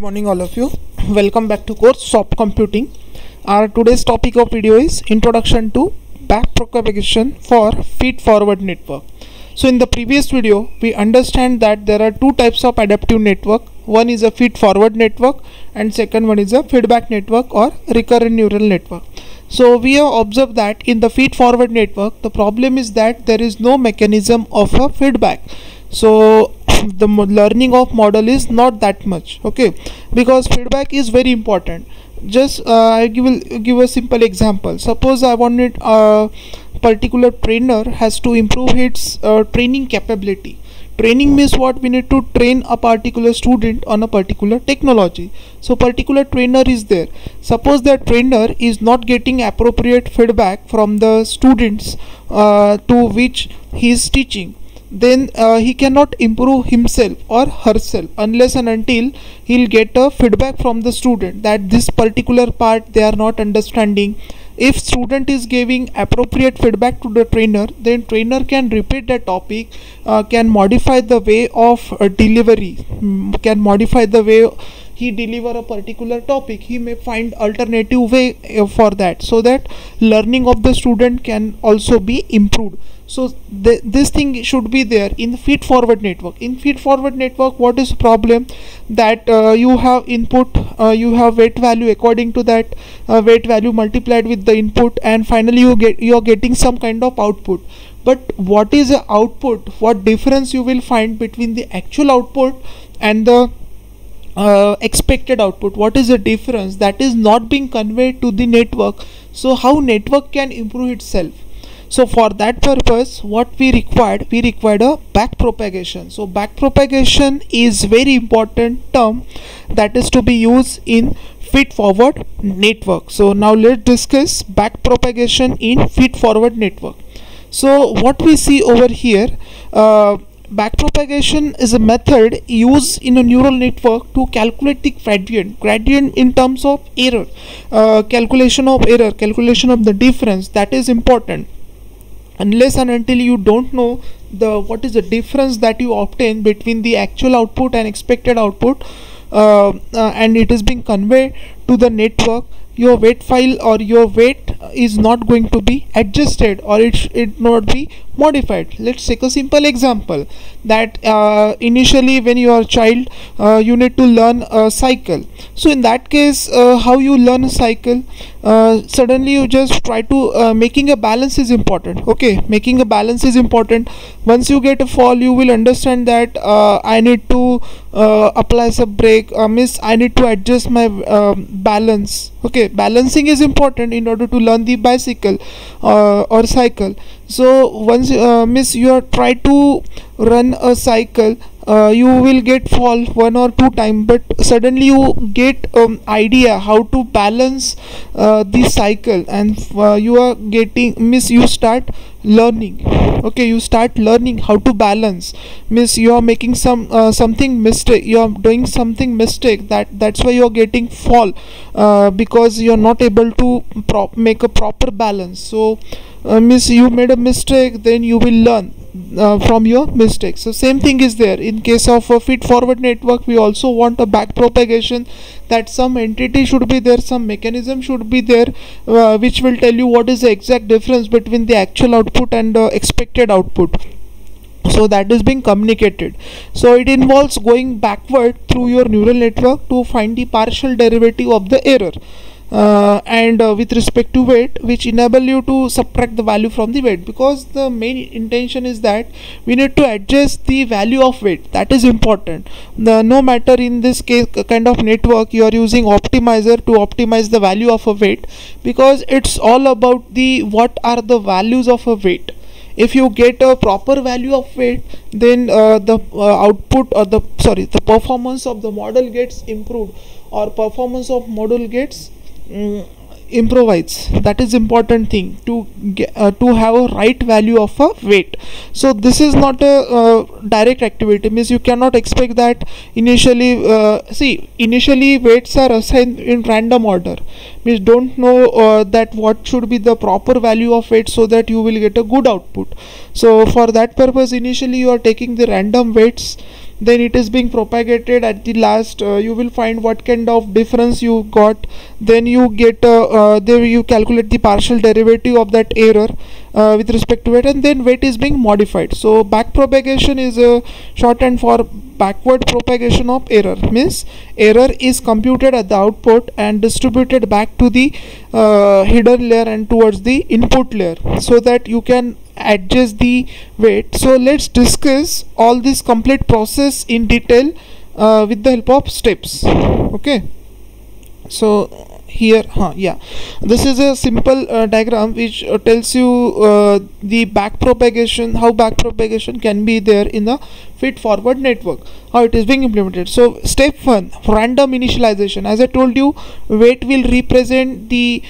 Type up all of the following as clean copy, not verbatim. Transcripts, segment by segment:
morning all of you. Welcome back to course Soft Computing. Our today's topic of video is Introduction to Backpropagation for Feed-Forward Network. So in the previous video we understand that there are two types of adaptive network. One is a feed-forward network and second one is a feedback network or recurrent neural network. So we have observed that in the feed-forward network the problem is that there is no mechanism of a feedback. So the learning of model is not that much, okay, because feedback is very important. Just I will give a simple example. Suppose I wanted a particular trainer has to improve its training capability. Training means what? We need to train a particular student on a particular technology. So particular trainer is there. Suppose that trainer is not getting appropriate feedback from the students to which he is teaching, then he cannot improve himself or herself unless and until he'll get a feedback from the student that this particular part they are not understanding. If student is giving appropriate feedback to the trainer, then trainer can repeat the topic, can modify the way of delivery, can modify the way he deliver a particular topic. He may find alternative way for that, so that learning of the student can also be improved. So this thing should be there in the feed-forward network. In feed-forward network, what is the problem? That you have input, you have weight value. According to that weight value multiplied with the input, and finally you are getting some kind of output. But what is the output? What difference you will find between the actual output and the expected output? What is the difference? That is not being conveyed to the network. So how network can improve itself? So for that purpose, what we required a backpropagation. So backpropagation is very important term that is to be used in feed-forward network. So now let's discuss backpropagation in feed-forward network. So what we see over here, backpropagation is a method used in a neural network to calculate the gradient in terms of error, calculation of error, calculation of the difference. That is important. Unless and until you don't know what is the difference that you obtain between the actual output and expected output, and it is being conveyed to the network, your weight file or your weight is not going to be adjusted, or it not be modified. Let's take a simple example that initially when you are a child, you need to learn a cycle. So in that case, how you learn a cycle? Suddenly you just try to making a balance is important. Okay, making a balance is important. Once you get a fall, you will understand that I need to apply some brake, miss I need to adjust my balance. Okay, balancing is important in order to learn the bicycle or cycle. So once miss you are try to run a cycle, you will get fall one or two times, but suddenly you get idea how to balance the cycle, and you are getting you start learning. Okay, you start learning how to balance. You are making something mistake, you are doing something mistake, that's why you are getting fall, because you are not able to make a proper balance. So you made a mistake, then you will learn from your mistakes. So same thing is there in case of a feed-forward network. We also want a backpropagation, that some entity should be there, some mechanism should be there, which will tell you what is the exact difference between the actual output and the expected output. So that is being communicated. So it involves going backward through your neural network to find the partial derivative of the error, and with respect to weight, which enable you to subtract the value from the weight, because the main intention is that we need to adjust the value of weight. That is important. No matter in this case kind of network you are using optimizer to optimize the value of a weight, because it's all about the what are the values of a weight. If you get a proper value of weight, then the output or the performance of the model gets improved, or performance of model gets improvise. That is important thing to have a right value of a weight. So this is not a direct activity, means you cannot expect that initially initially weights are assigned in random order, means don't know that what should be the proper value of weight so that you will get a good output. So for that purpose initially you are taking the random weights, then it is being propagated at the last. You will find what kind of difference you got, then you get there you calculate the partial derivative of that error with respect to it, and then weight is being modified. So back propagation is a shorthand for backward propagation of error. Means error is computed at the output and distributed back to the hidden layer and towards the input layer, so that you can adjust the weight. So let's discuss all this complete process in detail with the help of steps. Okay, so here this is a simple diagram which tells you the back propagation, how back propagation can be there in the feed forward network, how it is being implemented. So step 1, random initialization. As I told you, weight will represent the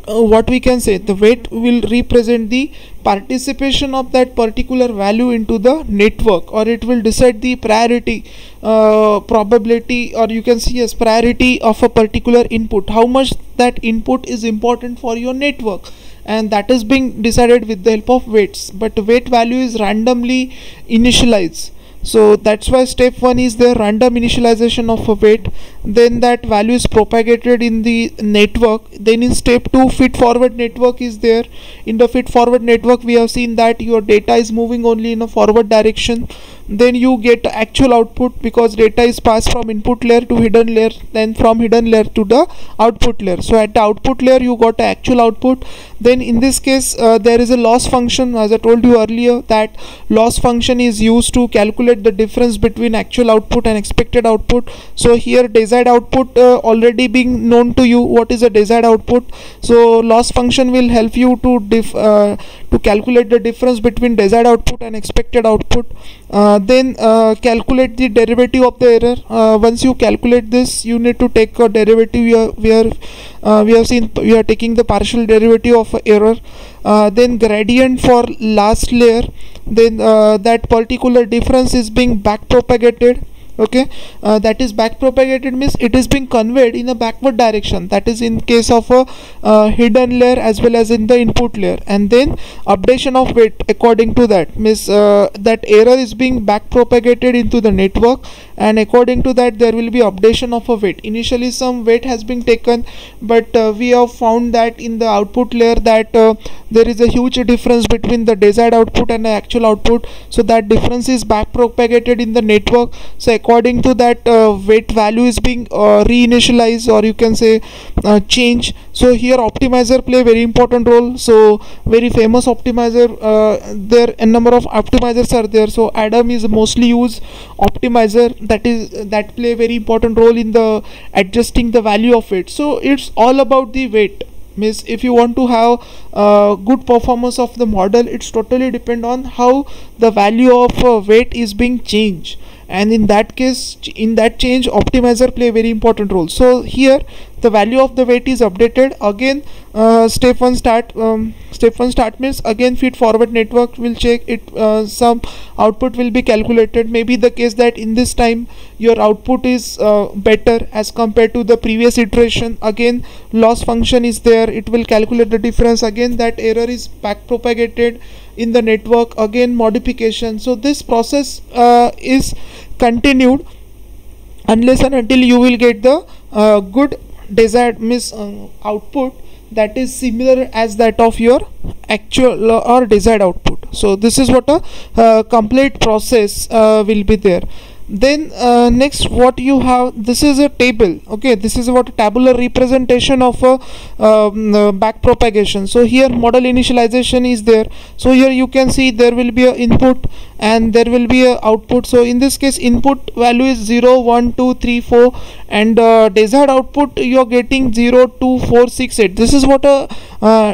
what we can say, the weight will represent the participation of that particular value into the network, or it will decide the priority probability, or you can see as priority of a particular input, how much that input is important for your network, and that is being decided with the help of weights. But weight value is randomly initialized, so that's why step 1 is the random initialization of a weight. Then that value is propagated in the network. Then in step 2, feed forward network is there. In the feed forward network, we have seen that your data is moving only in a forward direction. Then you get actual output, because data is passed from input layer to hidden layer, then from hidden layer to the output layer. So at the output layer you got actual output. Then in this case there is a loss function. As I told you earlier, that loss function is used to calculate the difference between actual output and expected output. So here desired output already being known to you, what is a desired output. So loss function will help you to calculate the difference between desired output and expected output. Then calculate the derivative of the error. Once you calculate this, you need to take a derivative. We have seen we are taking the partial derivative of error. Then gradient for last layer. Then that particular difference is being back propagated. Okay, that is back propagated means it is being conveyed in a backward direction. That is in case of a hidden layer as well as in the input layer. And then updation of weight according to that means that error is being back propagated into the network, and according to that there will be updation of a weight. Initially some weight has been taken, but we have found that in the output layer that there is a huge difference between the desired output and the actual output. So that difference is back propagated in the network. So according to that weight value is being reinitialized, or you can say change. So here optimizer play very important role. So very famous optimizer, there a number of optimizers are there. So Adam is mostly used optimizer, that play very important role in the adjusting the value of it. So it's all about the weight. Means if you want to have good performance of the model, it's totally depend on how the value of weight is being changed, and in that case, in that change, optimizer play very important role. So here the value of the weight is updated. Again step 1 start means again feed forward network will check it, some output will be calculated. Maybe the case that in this time your output is better as compared to the previous iteration. Again loss function is there, it will calculate the difference. Again that error is back propagated in the network, again modification. So this process is continued unless and until you will get the good desired output that is similar as that of your actual or desired output. So this is what a complete process will be there. Then next what you have, this is a table. Okay, this is what a tabular representation of a back propagation. So here model initialization is there. So here you can see there will be a input and there will be a output. So in this case input value is 0 1 2 3 4 and desired output you are getting 0 2 4 6 8. This is what a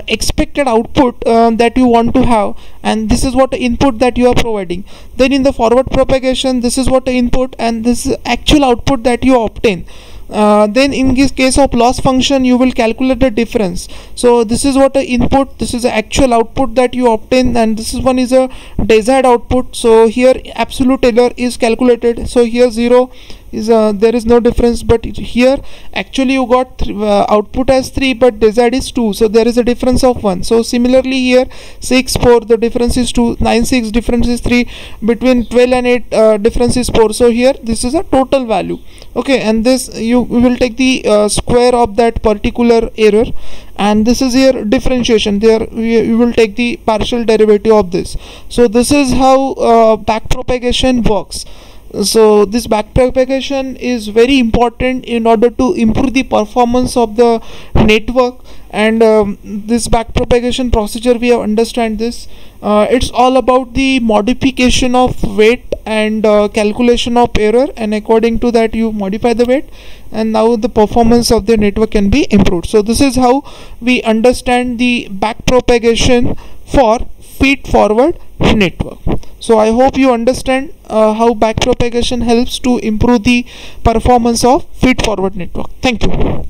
expected output that you want to have, and this is what the input that you are providing. Then in the forward propagation, this is what the input and this is actual output that you obtain. Then in this case of loss function you will calculate the difference. So this is what the input, this is the actual output that you obtain, and this is one is a desired output. So here absolute error is calculated. So here 0 is there is no difference, but here actually you got output as 3 but desired is 2, so there is a difference of 1. So similarly here 6 4 the difference is 2, 9 6 difference is 3, between 12 and 8 difference is 4. So here this is a total value. Okay, and this you will take the square of that particular error, and this is here differentiation. There you will take the partial derivative of this. So this is how backpropagation works. So this backpropagation is very important in order to improve the performance of the network, and this backpropagation procedure we have understand this. It's all about the modification of weight and calculation of error, and according to that you modify the weight, and now the performance of the network can be improved. So this is how we understand the backpropagation for feed forward network. So I hope you understand how backpropagation helps to improve the performance of feed forward network. Thank you.